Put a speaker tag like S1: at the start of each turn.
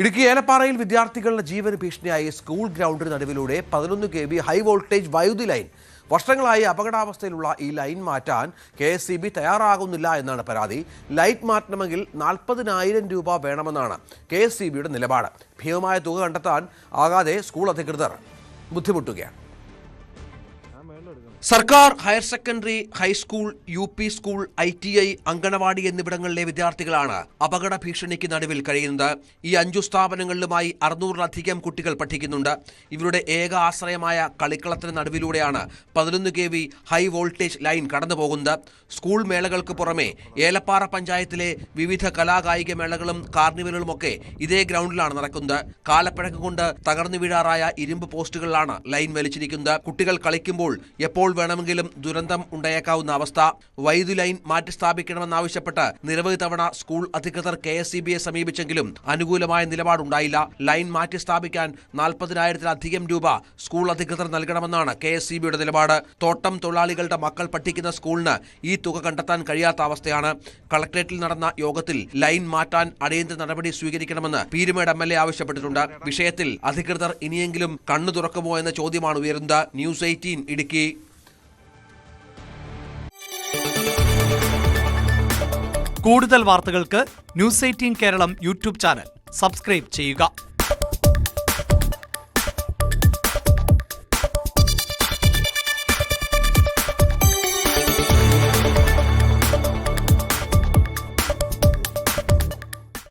S1: ഇടുക്കി ഏലപ്പാറയിൽ വിദ്യാർത്ഥികളുടെ ജീവന് ഭീഷണിയായി സ്കൂൾ ഗ്രൗണ്ടിന് നടുവിലൂടെ 11 kV ഹൈ വോൾട്ടേജ് വൈദ്യുതി ലൈൻ. വർഷങ്ങളായി അപകടാവസ്ഥയിലുള്ള ഈ ലൈൻ മാറ്റാൻ KSEB തയ്യാറാകുന്നില്ല എന്നാണ് പരാതി. ലൈറ്റ് മാറ്റണമെങ്കിൽ 40,000 രൂപ വേണമെന്നാണ് KSEBയുടെ നിലപാട്. ഭീമമായ തുക കണ്ടെത്താൻ ആകാതെ സ്കൂൾ അധികൃതർ ബുദ്ധിമുട്ടുകയാണ്. സർക്കാർ higher secondary, high school, UP school, ITI, anganwadi എന്നിവിടങ്ങളിലെ വിദ്യാർത്ഥികളാണ് അപകട ഭീഷണിക്ക് നടുവിൽ കഴിയുന്നത്. ഈ 5 സ്ഥാപനങ്ങളിലുമായി 600-ലധികം കുട്ടികൾ പഠിക്കുന്നുണ്ട്. ഇവരുടെ ഏക ആശ്രയമായ കളിക്കളത്തിന് നടുവിലൂടെയാണ് 11 kV ഹൈ വോൾട്ടേജ് ലൈൻ കടന്നുപോകുന്നത്. സ്കൂൾ മേളകൾക്ക് പുറമെ ഏലപ്പാറ പഞ്ചായത്തിലെ വിവിധ കലാകായിക മേളകളും കാർണിവലുകളുമൊക്കെ ഇതേ ഗ്രൗണ്ടിലാണ് നടക്കുന്നത്. കാലപ്പഴക്കം കൊണ്ട് തകർന്നു വീഴാറായ ഇരുമ്പ് പോസ്റ്റുകളിലാണ് ലൈൻ വലിച്ചിരിക്കുന്നത്. കുട്ടികൾ കളിക്കുമ്പോൾ എപ്പോൾ വേണമെങ്കിലും ദുരന്തം ഉണ്ടായേക്കാവുന്ന അവസ്ഥ. വൈദ്യുതി ലൈൻ മാറ്റി സ്ഥാപിക്കണമെന്നാവശ്യപ്പെട്ട് നിരവധി തവണ സ്കൂൾ അധികൃതർ KSEBയെ സമീപിച്ചെങ്കിലും അനുകൂലമായ നിലപാടുണ്ടായില്ല. ലൈൻ മാറ്റി സ്ഥാപിക്കാൻ 40,000-ലധികം രൂപ സ്കൂൾ അധികൃതർ നൽകണമെന്നാണ് KSEBയുടെ നിലപാട്. തോട്ടം തൊഴിലാളികളുടെ മക്കൾ പഠിക്കുന്ന സ്കൂളിന് ഈ തുക കണ്ടെത്താൻ കഴിയാത്ത അവസ്ഥയാണ്. കളക്ടറേറ്റിൽ നടന്ന യോഗത്തിൽ ലൈൻ മാറ്റാൻ അടിയന്തര നടപടി സ്വീകരിക്കണമെന്ന് പീരുമേട് MLA ആവശ്യപ്പെട്ടിട്ടുണ്ട്. വിഷയത്തിൽ അധികൃതർ ഇനിയെങ്കിലും കണ്ണു തുറക്കുമോ എന്ന ചോദ്യമാണ് ഉയരുന്നത്. News 18 ഇടുക്കി.
S2: കൂടുതൽ വാർത്തകൾക്ക് News 18 Keralam YouTube channel subscribe ചെയ്യുക.